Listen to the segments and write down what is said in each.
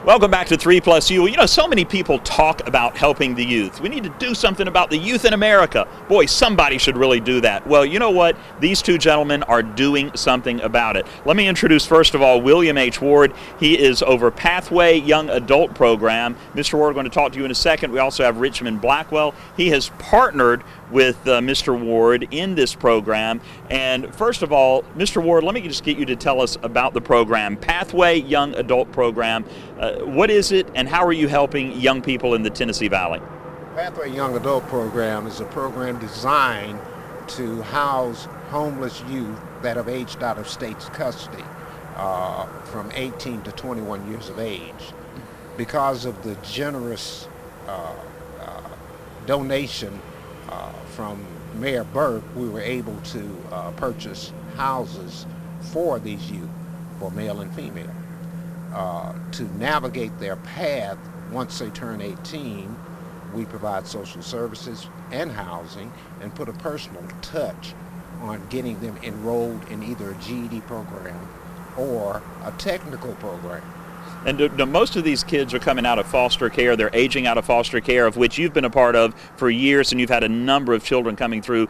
Welcome back to 3+You. You know, so many people talk about helping the youth. We need to do something about the youth in America. Boy, somebody should really do that. Well, you know what? These two gentlemen are doing something about it. Let me introduce, first of all, William H. Ward. He is over Pathway Young Adult Program. Mr. Ward, we're going to talk to you in a second. We also have Richmond Blackwell. He has partnered with Mr. Ward in this program. And first of all, Mr. Ward, let me just get you to tell us about the program, Pathway Young Adult Program. What is it, and how are you helping young people in the Tennessee Valley? Pathway Young Adult Program is a program designed to house homeless youth that have aged out of state's custody from 18 to 21 years of age. Because of the generous donation from Mayor Burke, we were able to purchase houses for these youth, for male and female. To navigate their path once they turn 18, we provide social services and housing and put a personal touch on getting them enrolled in either a GED program or a technical program. And most of these kids are coming out of foster care. They're aging out of foster care, of which you've been a part of for years, and you've had a number of children coming through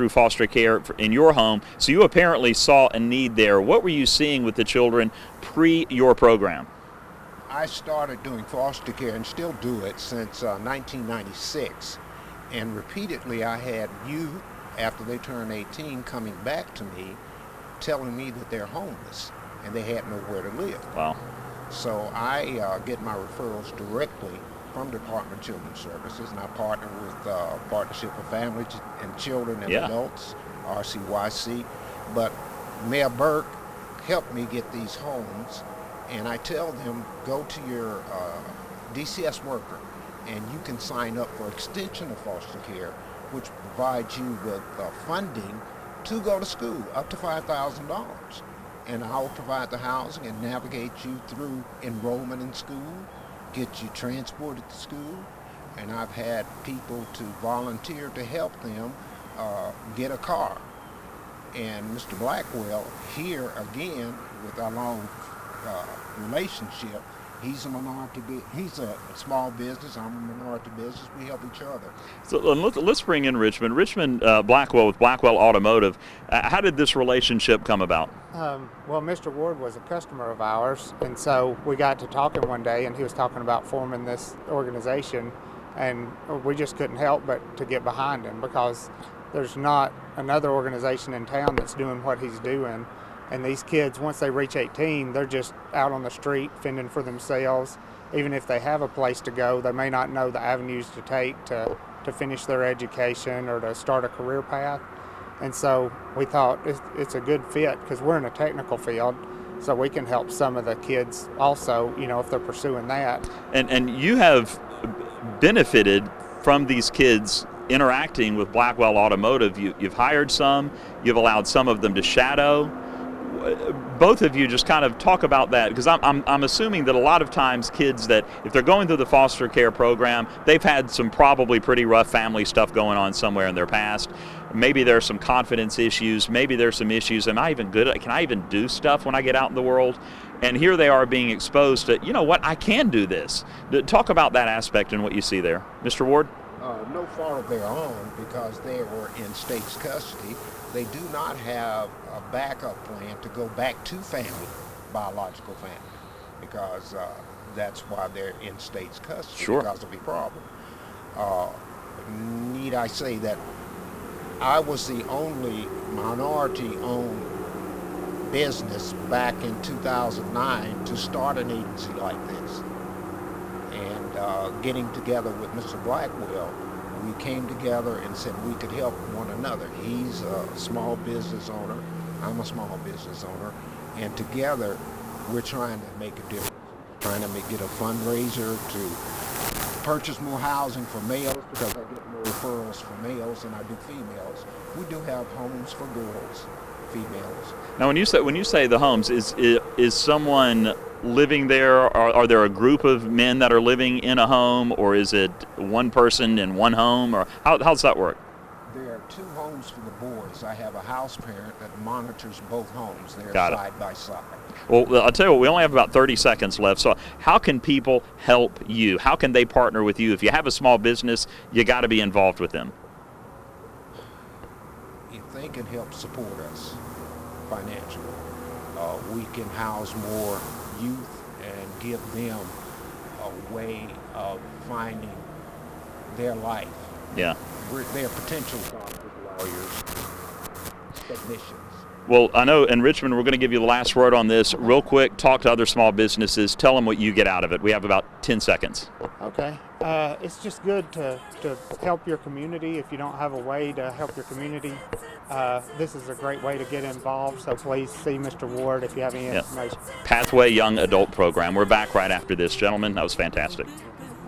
foster care in your home. So you apparently saw a need there. What were you seeing with the children pre your program? I started doing foster care and still do it since 1996. And repeatedly I had youth, after they turn 18, coming back to me telling me that they're homeless and they had nowhere to live. Wow. So I get my referrals directly from Department of Children's Services, and I partner with Partnership for Families and Children and Adults, RCYC. But Mayor Burke helped me get these homes, and I tell them, go to your DCS worker, and you can sign up for extension of foster care, which provides you with funding to go to school, up to $5,000. And I'll provide the housing and navigate you through enrollment in school, get you transported to school, and I've had people to volunteer to help them get a car. And Mr. Blackwell, here again, with our long relationship, he's a small business, I'm a minority business, we help each other. So let's bring in Richmond. Richmond Blackwell with Blackwell Automotive. How did this relationship come about? Well, Mr. Ward was a customer of ours, and so we got to talking one day, and he was talking about forming this organization, and we just couldn't help but to get behind him, because there's not another organization in town that's doing what he's doing. And these kids, once they reach 18, they're just out on the street fending for themselves. Even if they have a place to go, they may not know the avenues to take to finish their education or to start a career path. And so we thought it's a good fit, because we're in a technical field, so we can help some of the kids also, you know, if they're pursuing that. And you have benefited from these kids interacting with Blackwell Automotive. You've hired some, you've allowed some of them to shadow. Both of you just kind of talk about that, because I'm assuming that a lot of times kids that, if they're going through the foster care program, they've had some probably pretty rough family stuff going on somewhere in their past. Maybe there's some confidence issues, maybe there's some issues, am I even good at, can I even do stuff when I get out in the world? And here they are being exposed to, you know what, I can do this. Talk about that aspect and what you see there. Mr. Ward? No fault of their own, because they were in state's custody. They do not have a backup plan to go back to family, biological family, because that's why they're in state's custody, because of the problem. Need I say that I was the only minority-owned business back in 2009 to start an agency like this. And getting together with Mr. Blackwell, we came together and said we could help one another. He's a small business owner, I'm a small business owner, and together we're trying to make a difference. Trying to get a fundraiser to purchase more housing for males, because I get more referrals for males than I do females. We do have homes for girls, females. Now, when you say the homes, is someone living there? Are there a group of men that are living in a home, or is it one person in one home, or how does that work? There are two homes homes for the boys. I have a house parent that monitors both homes. They're Got it. side by side. Well, I'll tell you what, we only have about 30 seconds left. So how can people help you? How can they partner with you? If you have a small business, you got to be involved with them. If they can help support us financially, we can house more youth and give them a way of finding their life. Yeah. They're potential doctors, lawyers, technicians. Well, I know in Richmond we're going to give you the last word on this. Real quick, talk to other small businesses. Tell them what you get out of it. We have about 10 seconds. Okay. It's just good to help your community. If you don't have a way to help your community, this is a great way to get involved. So please see Mr. Ward if you have any information. Pathway Young Adult Program. We're back right after this, gentlemen. That was fantastic.